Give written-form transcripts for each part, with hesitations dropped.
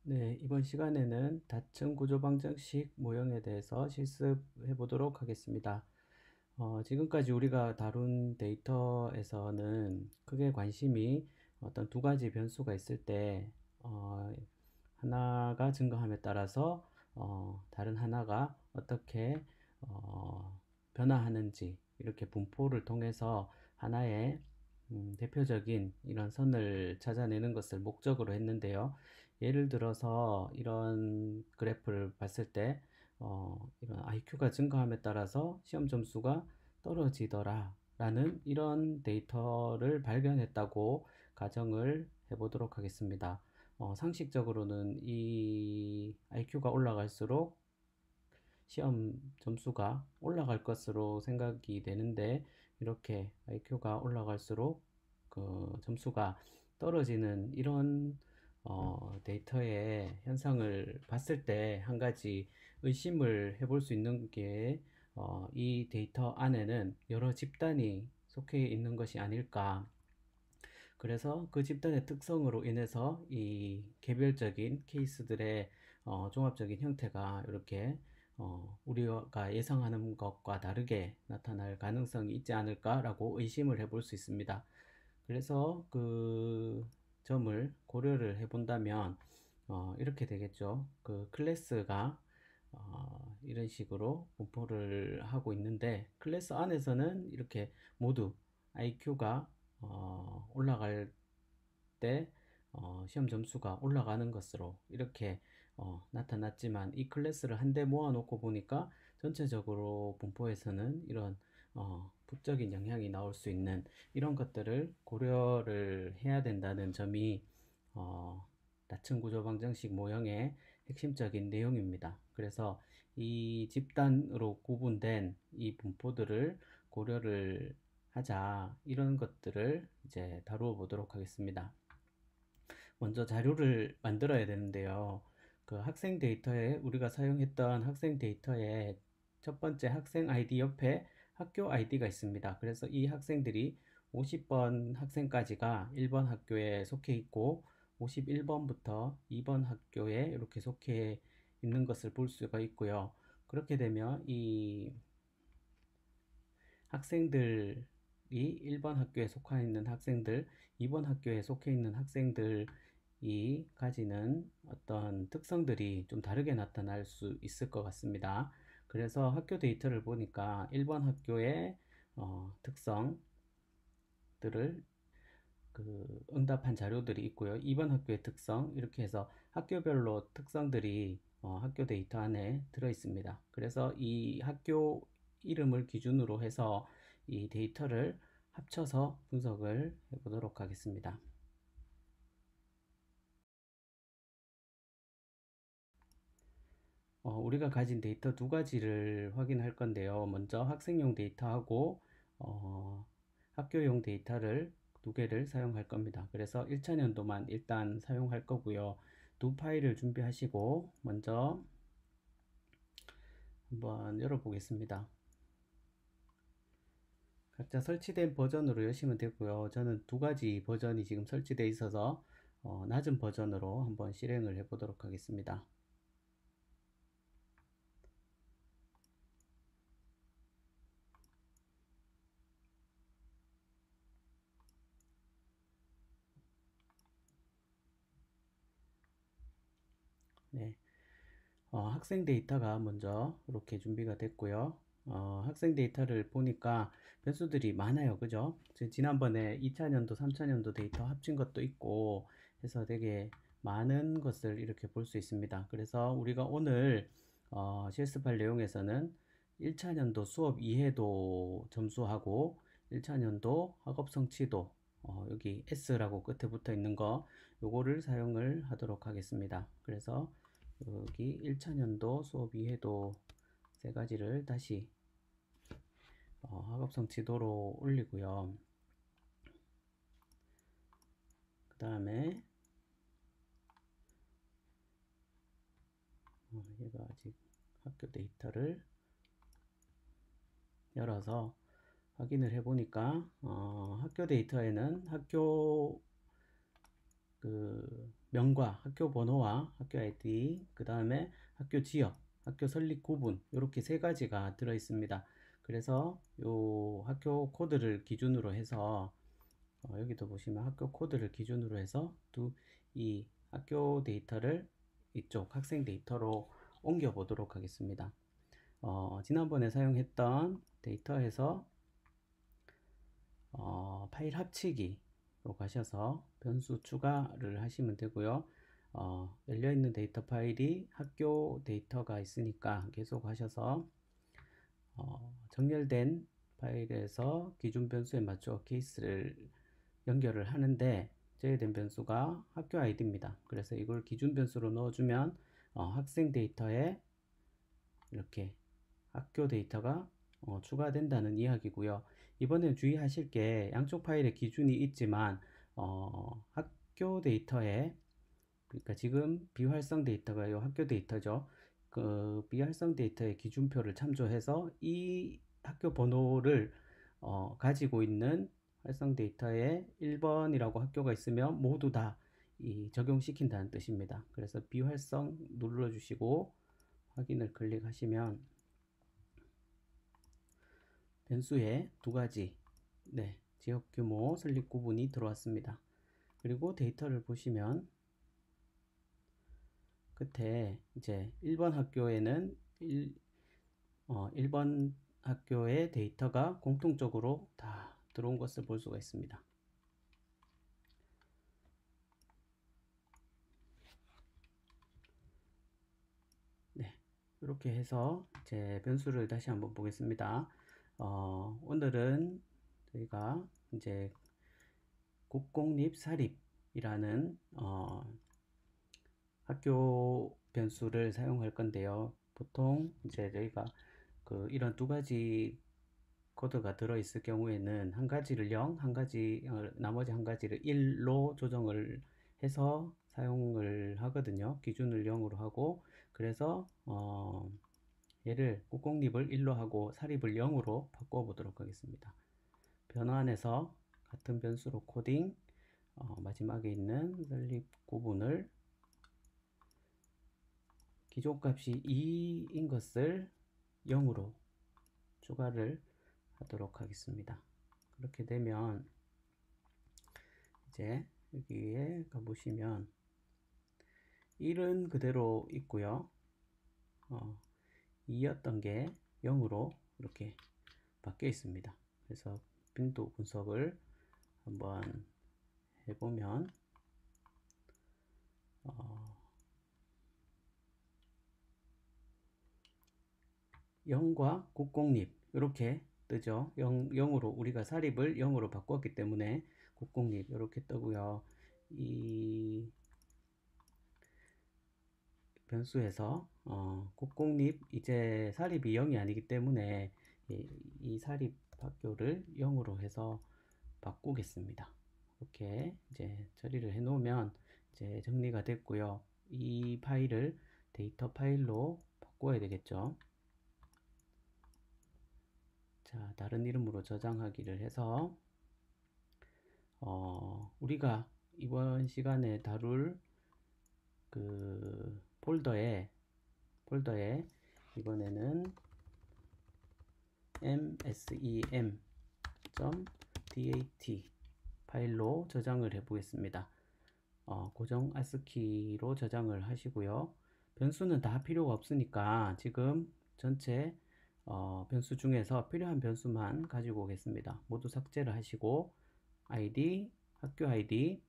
네, 이번 시간에는 다층 구조 방정식 모형에 대해서 실습해 보도록 하겠습니다. 지금까지 우리가 다룬 데이터에서는 크게 관심이 어떤 두 가지 변수가 있을 때 하나가 증가함에 따라서 다른 하나가 어떻게 변화하는지 이렇게 분포를 통해서 하나의 대표적인 이런 선을 찾아내는 것을 목적으로 했는데요. 예를 들어서 이런 그래프를 봤을 때 이런 IQ가 증가함에 따라서 시험 점수가 떨어지더라 라는 이런 데이터를 발견했다고 가정을 해보도록 하겠습니다. 상식적으로는 이 IQ가 올라갈수록 시험 점수가 올라갈 것으로 생각이 되는데 이렇게 IQ가 올라갈수록 그 점수가 떨어지는 이런 데이터의 현상을 봤을 때 한 가지 의심을 해볼 수 있는 게 이 데이터 안에는 여러 집단이 속해 있는 것이 아닐까. 그래서 그 집단의 특성으로 인해서 이 개별적인 케이스들의 종합적인 형태가 이렇게 우리가 예상하는 것과 다르게 나타날 가능성이 있지 않을까라고 의심을 해볼 수 있습니다. 그래서 그 점을 고려를 해본다면 이렇게 되겠죠. 그 클래스가 이런 식으로 분포를 하고 있는데 클래스 안에서는 이렇게 모두 IQ가 올라갈 때 시험 점수가 올라가는 것으로 이렇게 나타났지만 이 클래스를 한데 모아놓고 보니까 전체적으로 분포에서는 이런 부적인 영향이 나올 수 있는 이런 것들을 고려를 해야 된다는 점이 다층 구조 방정식 모형의 핵심적인 내용입니다. 그래서 이 집단으로 구분된 이 분포들을 고려를 하자 이런 것들을 이제 다루어 보도록 하겠습니다. 먼저 자료를 만들어야 되는데요. 그 학생 데이터에 우리가 사용했던 학생 데이터에 첫 번째 학생 아이디 옆에 학교 아이디가 있습니다. 그래서 이 학생들이 50번 학생까지가 1번 학교에 속해 있고 51번부터 2번 학교에 이렇게 속해 있는 것을 볼 수가 있고요. 그렇게 되면 이 학생들이 1번 학교에 속해 있는 학생들, 2번 학교에 속해 있는 학생들이 가지는 어떤 특성들이 좀 다르게 나타날 수 있을 것 같습니다. 그래서 학교 데이터를 보니까 1번 학교의 특성들을 그 응답한 자료들이 있고요. 2번 학교의 특성 이렇게 해서 학교별로 특성들이 학교 데이터 안에 들어 있습니다. 그래서 이 학교 이름을 기준으로 해서 이 데이터를 합쳐서 분석을 해보도록 하겠습니다. 우리가 가진 데이터 두 가지를 확인할 건데요. 먼저 학생용 데이터하고 학교용 데이터를 두 개를 사용할 겁니다. 그래서 1차 년도만 일단 사용할 거고요. 두 파일을 준비하시고 먼저 한번 열어보겠습니다. 각자 설치된 버전으로 여시면 되고요. 저는 두 가지 버전이 지금 설치되어 있어서 낮은 버전으로 한번 실행을 해 보도록 하겠습니다. 네. 학생 데이터가 먼저 이렇게 준비가 됐고요. 학생 데이터를 보니까 변수들이 많아요. 그죠? 지난번에 2차년도, 3차년도 데이터 합친 것도 있고 해서 되게 많은 것을 이렇게 볼 수 있습니다. 그래서 우리가 오늘 실습할 내용에서는 1차년도 수업 이해도 점수하고 1차년도 학업 성취도 여기 S라고 끝에 붙어 있는 거 요거를 사용을 하도록 하겠습니다. 그래서 여기 1차년도 수업 이해도 세 가지를 다시 학업성 지도로 올리고요. 그 다음에 얘가 아직 학교 데이터를 열어서 확인을 해보니까 학교 데이터에는 학교 그 명과 학교 번호와 학교 아이디, 그 다음에 학교 지역, 학교 설립 구분, 이렇게 세 가지가 들어 있습니다. 그래서 요 학교 코드를 기준으로 해서 여기도 보시면 학교 코드를 기준으로 해서 이 학교 데이터를 이쪽 학생 데이터로 옮겨 보도록 하겠습니다. 지난번에 사용했던 데이터에서 파일 합치기로 가셔서 변수 추가를 하시면 되고요. 열려있는 데이터 파일이 학교 데이터가 있으니까 계속 하셔서 정렬된 파일에서 기준 변수에 맞춰 케이스를 연결을 하는데 제외된 변수가 학교 아이디입니다. 그래서 이걸 기준 변수로 넣어주면 학생 데이터에 이렇게 학교 데이터가 추가된다는 이야기고요. 이번엔 주의하실 게 양쪽 파일에 기준이 있지만 학교 데이터에, 그러니까 지금 비활성 데이터가 이 학교 데이터죠. 그 비활성 데이터의 기준표를 참조해서 이 학교 번호를 가지고 있는 활성 데이터에 1번이라고 학교가 있으면 모두 다 적용시킨다는 뜻입니다. 그래서 비활성 눌러주시고 확인을 클릭하시면 변수에 두 가지, 지역 규모 설립 구분이 들어왔습니다. 그리고 데이터를 보시면 끝에 이제 1번 학교에는 1번 학교의 데이터가 공통적으로 다 들어온 것을 볼 수가 있습니다. 네, 이렇게 해서 이제 변수를 다시 한번 보겠습니다. 오늘은 저희가 이제 국공립 사립이라는 학교 변수를 사용할 건데요. 보통 이제 저희가 이런 두 가지 코드가 들어있을 경우에는 한 가지를 0, 나머지 한 가지를 1로 조정을 해서 사용을 하거든요. 기준을 0으로 하고, 그래서 얘를 국공립을 1로 하고 사립을 0으로 바꿔 보도록 하겠습니다. 변환해서 같은 변수로 코딩, 마지막에 있는 설립 구분을 기존 값이 2인 것을 0으로 추가를 하도록 하겠습니다. 그렇게 되면 이제 여기에 가보시면 1은 그대로 있고요. 2였던 게 0으로 이렇게 바뀌어 있습니다. 그래서 빈도 분석을 한번 해보면 0과 국공립 이렇게 뜨죠. 0으로 우리가 사립을 0으로 바꿨기 때문에 국공립 이렇게 뜨고요. 이 변수에서 국공립 이제 사립이 0이 아니기 때문에 이 사립 학교를 0으로 해서 바꾸겠습니다. 이렇게 이제 처리를 해 놓으면 이제 정리가 됐고요. 이 파일을 데이터 파일로 바꿔야 되겠죠. 자, 다른 이름으로 저장하기를 해서 우리가 이번 시간에 다룰 그 폴더에 이번에는 msem.dat 파일로 저장을 해 보겠습니다. 고정 ASCII로 저장을 하시고요. 변수는 다 필요가 없으니까 지금 전체 변수 중에서 필요한 변수만 가지고 오겠습니다. 모두 삭제를 하시고 ID, 학교 ID,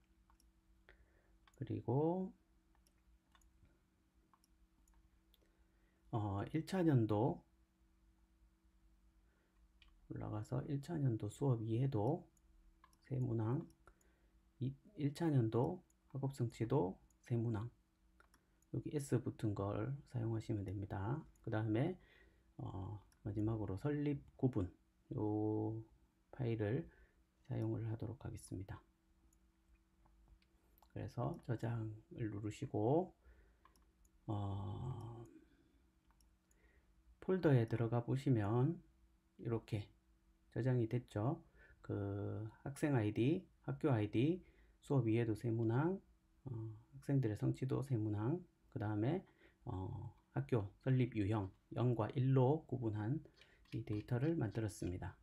그리고 1차년도 올라가서 1차년도 수업 이해도 세문항, 1차년도 학업 성취도 세문항, 여기 S 붙은 걸 사용하시면 됩니다. 그 다음에 마지막으로 설립 구분 요 파일을 사용을 하도록 하겠습니다. 그래서 저장을 누르시고 폴더에 들어가 보시면 이렇게 저장이 됐죠. 그 학생 아이디, 학교 아이디, 수업 이해도 세문항, 학생들의 성취도 세문항, 그 다음에 학교 설립 유형 0과 1로 구분한 이 데이터를 만들었습니다.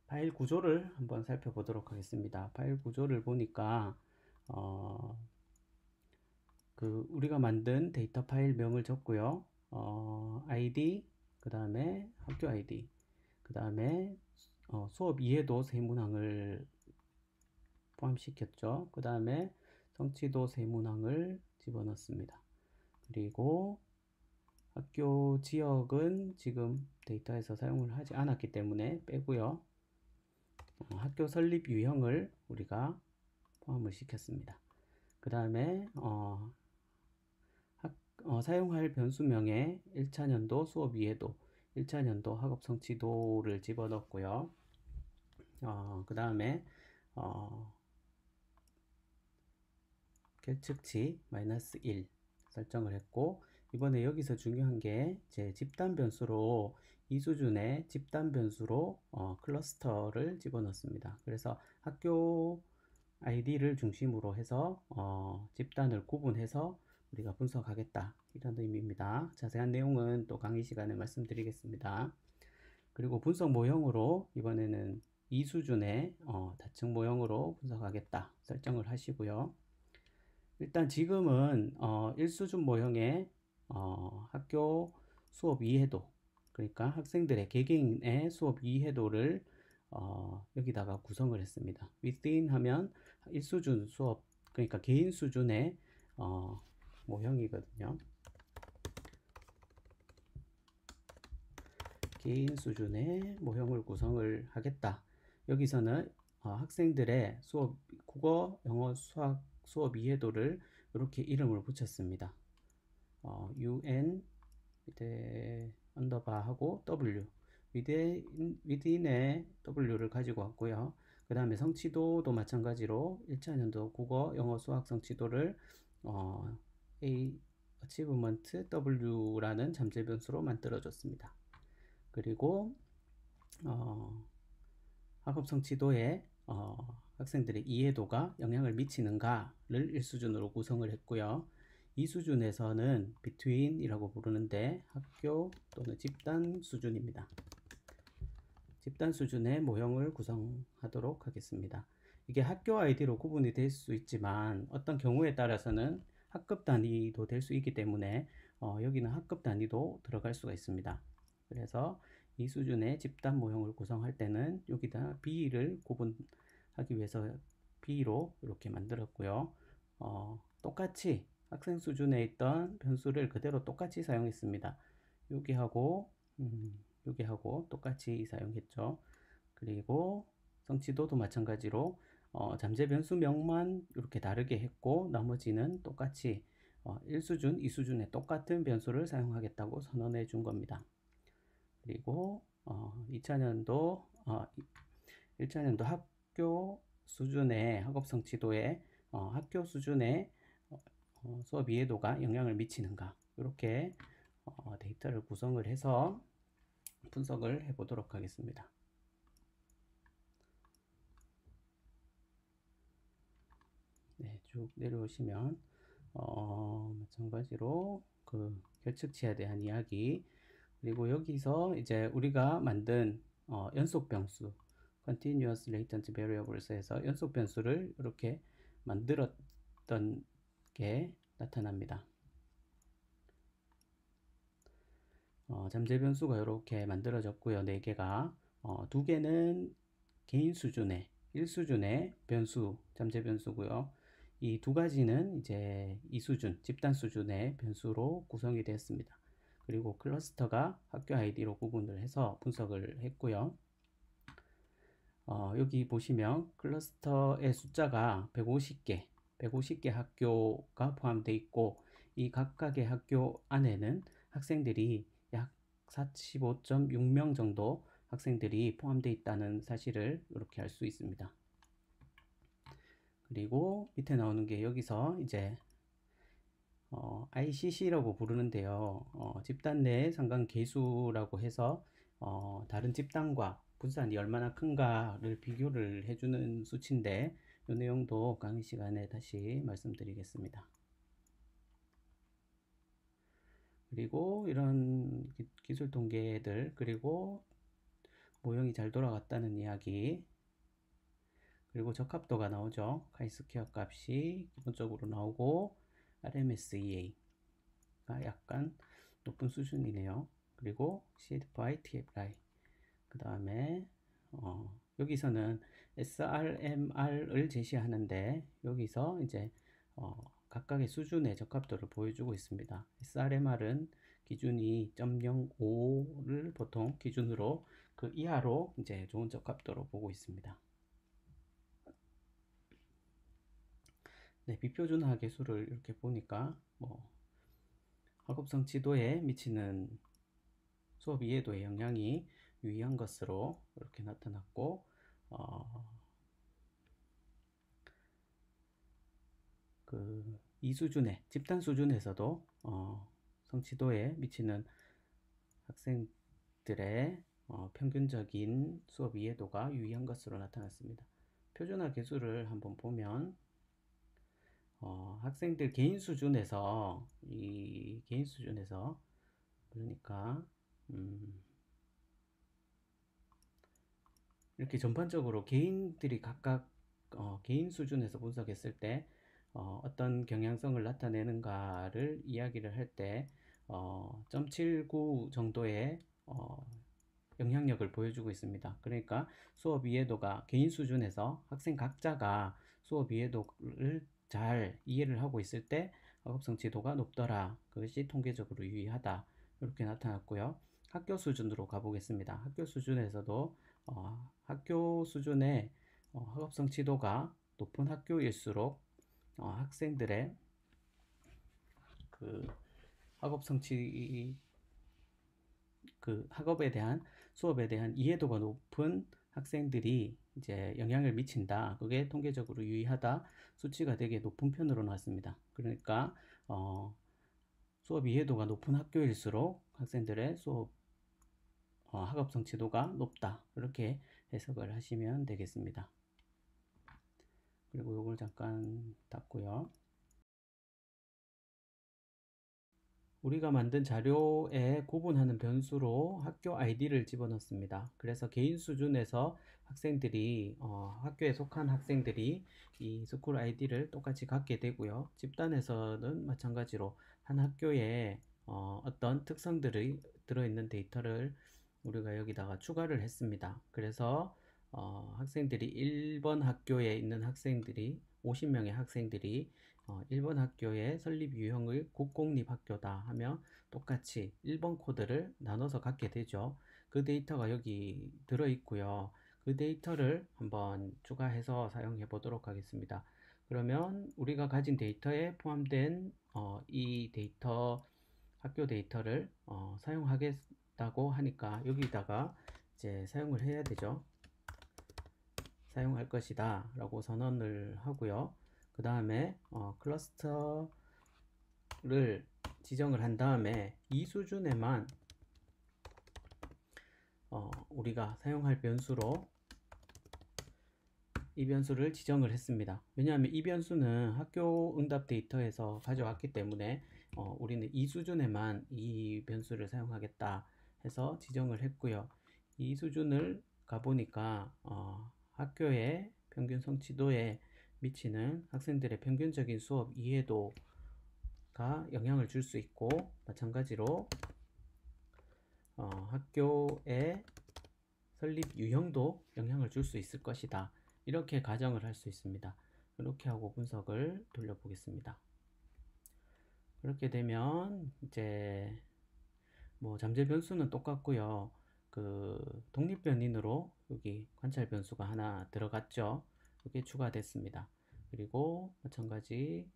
파일 구조를 한번 살펴보도록 하겠습니다. 파일 구조를 보니까 우리가 만든 데이터 파일 명을 적고요. ID, 그 다음에 학교 ID, 그 다음에 수업 이해도 세문항을 포함시켰죠. 그 다음에 성취도 세문항을 집어넣습니다. 그리고 학교 지역은 지금 데이터에서 사용을 하지 않았기 때문에 빼고요. 학교 설립 유형을 우리가 포함을 시켰습니다. 그 다음에 사용할 변수명에 1차년도 수업 이해도, 1차년도 학업 성취도를 집어넣었고요. 그 다음에 계측치 -1 설정을 했고, 이번에 여기서 중요한 게 제 집단 변수로 이 수준의 집단 변수로 클러스터를 집어넣습니다. 그래서 학교 아이디를 중심으로 해서 집단을 구분해서 우리가 분석하겠다, 이런 의미입니다. 자세한 내용은 또 강의 시간에 말씀드리겠습니다. 그리고 분석 모형으로 이번에는 이 수준의 다층 모형으로 분석하겠다 설정을 하시고요. 일단 지금은 1수준 모형의 학교 수업 이해도, 그러니까 학생들의 개개인의 수업 이해도를 여기다가 구성을 했습니다. within 하면 1수준 수업, 그러니까 개인 수준의 모형이거든요. 개인 수준의 모형을 구성을 하겠다. 여기서는 학생들의 수업, 국어, 영어, 수학 수업 이해도를 이렇게 이름을 붙였습니다. UN 언더바 하고 W within의 W를 가지고 왔고요. 그 다음에 성취도도 마찬가지로 1차년도 국어, 영어, 수학 성취도를 A Achievement W라는 잠재 변수로 만들어 줬습니다. 그리고 학업 성취도에 학생들의 이해도가 영향을 미치는가를 1수준으로 구성을 했고요. 2수준에서는 between이라고 부르는데 학교 또는 집단 수준입니다. 집단 수준의 모형을 구성하도록 하겠습니다. 이게 학교 아이디로 구분이 될 수 있지만 어떤 경우에 따라서는 학급 단위도 될 수 있기 때문에 여기는 학급 단위도 들어갈 수가 있습니다. 그래서 이 수준의 집단 모형을 구성할 때는 여기다 B를 구분하기 위해서 B로 이렇게 만들었고요. 똑같이 학생 수준에 있던 변수를 그대로 똑같이 사용했습니다. 여기하고 여기하고 똑같이 사용했죠. 그리고 성취도도 마찬가지로 잠재 변수명만 이렇게 다르게 했고, 나머지는 똑같이 1수준, 2수준의 똑같은 변수를 사용하겠다고 선언해 준 겁니다. 그리고 2차년도 1차년도 학교 수준의 학업 성취도에 학교 수준의 수업 이해도가 영향을 미치는가, 이렇게 데이터를 구성을 해서 분석을 해 보도록 하겠습니다. 네, 쭉 내려오시면 마찬가지로 그 결측치에 대한 이야기, 그리고 여기서 이제 우리가 만든 연속 변수 continuous latent variables에서 연속 변수를 이렇게 만들었던 게 나타납니다. 잠재 변수가 이렇게 만들어졌고요. 4개가 2개는 개인 수준의 1수준의 변수, 잠재 변수고요. 이 2가지는 이제 2수준, 집단 수준의 변수로 구성이 되었습니다. 그리고 클러스터가 학교 아이디로 구분을 해서 분석을 했고요. 여기 보시면 클러스터의 숫자가 150개 학교가 포함되어 있고, 이 각각의 학교 안에는 학생들이 약 45.6명 정도 학생들이 포함되어 있다는 사실을 이렇게 알 수 있습니다. 그리고 밑에 나오는 게 여기서 이제 ICC라고 부르는데요. 집단 내 상관 계수라고 해서 다른 집단과 분산이 얼마나 큰가를 비교를 해주는 수치인데, 이 내용도 강의 시간에 다시 말씀드리겠습니다. 그리고 이런 기술 통계들, 그리고 모형이 잘 돌아갔다는 이야기, 그리고 적합도가 나오죠. 카이스퀘어 값이 기본적으로 나오고 RMSEA가 약간 높은 수준이네요. 그리고 CFI, TFI, 그 다음에 여기서는 SRMR을 제시하는데 여기서 이제 각각의 수준의 적합도를 보여주고 있습니다. SRMR은 기준이 0.05를 보통 기준으로 그 이하로 이제 좋은 적합도로 보고 있습니다. 네, 비표준화 계수를 이렇게 보니까 학업성 지도에 미치는 수업 이해도의 영향이 유의한 것으로 이렇게 나타났고 이 수준의 집단 수준에서도 성취도에 미치는 학생들의 평균적인 수업 이해도가 유의한 것으로 나타났습니다. 표준화 계수를 한번 보면 학생들 개인 수준에서 그러니까 이렇게 전반적으로 개인들이 각각 개인 수준에서 분석했을 때 어떤 경향성을 나타내는가를 이야기를 할 때 0.79 정도의 영향력을 보여주고 있습니다. 그러니까 수업 이해도가 개인 수준에서 학생 각자가 수업 이해도를 잘 이해를 하고 있을 때 학업성 지도가 높더라. 그것이 통계적으로 유의하다. 이렇게 나타났고요. 학교 수준으로 가보겠습니다. 학교 수준에서도 학교 수준의 학업성 지도가 높은 학교일수록 학생들의 그 학업에 대한 수업에 대한 이해도가 높은 학생들이 이제 영향을 미친다. 그게 통계적으로 유의하다. 수치가 되게 높은 편으로 나왔습니다. 그러니까 수업 이해도가 높은 학교일수록 학생들의 수업 학업 성취도가 높다. 이렇게 해석을 하시면 되겠습니다. 그리고 이걸 잠깐 닫고요. 우리가 만든 자료에 구분하는 변수로 학교 아이디를 집어넣습니다. 그래서 개인 수준에서 학생들이 학교에 속한 학생들이 이 스쿨 아이디를 똑같이 갖게 되고요. 집단에서는 마찬가지로 한 학교에 어떤 특성들이 들어있는 데이터를 우리가 여기다가 추가를 했습니다. 그래서 학생들이 1번 학교에 있는 학생들이 50명의 학생들이 1번 학교의 설립 유형을 국공립학교다 하며 똑같이 1번 코드를 나눠서 갖게 되죠. 그 데이터가 여기 들어있고요. 그 데이터를 한번 추가해서 사용해 보도록 하겠습니다. 그러면 우리가 가진 데이터에 포함된 이 데이터, 학교 데이터를 사용하겠다고 하니까 여기다가 이제 사용을 해야 되죠. 사용할 것이다 라고 선언을 하고요. 그 다음에 클러스터를 지정을 한 다음에 이 수준에만 우리가 사용할 변수로 이 변수를 지정을 했습니다. 왜냐하면 이 변수는 학교 응답 데이터에서 가져왔기 때문에 우리는 이 수준에만 이 변수를 사용하겠다 해서 지정을 했고요. 이 수준을 가보니까 학교의 평균 성취도에 미치는 학생들의 평균적인 수업 이해도가 영향을 줄 수 있고, 마찬가지로 학교의 설립 유형도 영향을 줄 수 있을 것이다. 이렇게 가정을 할 수 있습니다. 이렇게 하고 분석을 돌려보겠습니다. 그렇게 되면 이제 잠재 변수는 똑같고요. 독립 변인으로 여기 관찰 변수가 하나 들어갔죠. 이게 추가됐습니다. 그리고 마찬가지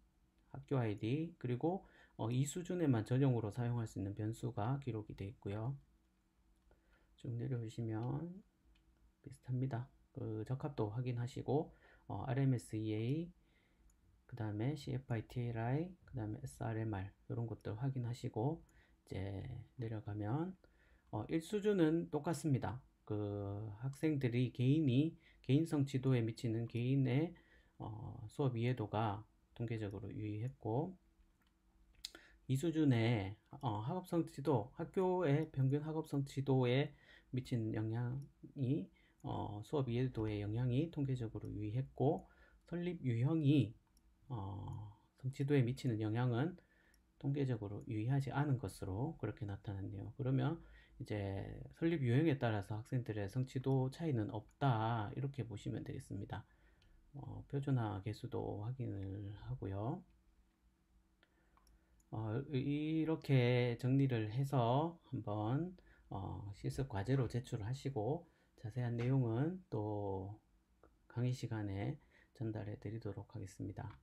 학교 아이디, 그리고 이 수준에만 전용으로 사용할 수 있는 변수가 기록이 되어 있고요. 쭉 내려오시면 비슷합니다. 적합도 확인하시고 RMSEA, 그 다음에 CFI, TLI, 그 다음에 SRMR 이런 것들 확인하시고 이제 내려가면 1수준은 똑같습니다. 학생들이 개인 성취도에 미치는 개인의 수업 이해도가 통계적으로 유의했고, 이 수준의 학업 성취도, 학교의 평균 학업 성취도에 미치는 영향이 수업 이해도의 영향이 통계적으로 유의했고, 설립 유형이 성취도에 미치는 영향은 통계적으로 유의하지 않은 것으로 그렇게 나타났네요. 그러면 이제 설립 유형에 따라서 학생들의 성취도 차이는 없다, 이렇게 보시면 되겠습니다. 표준화 개수도 확인을 하고요. 이렇게 정리를 해서 한번 실습 과제로 제출하시고, 자세한 내용은 또 강의 시간에 전달해 드리도록 하겠습니다.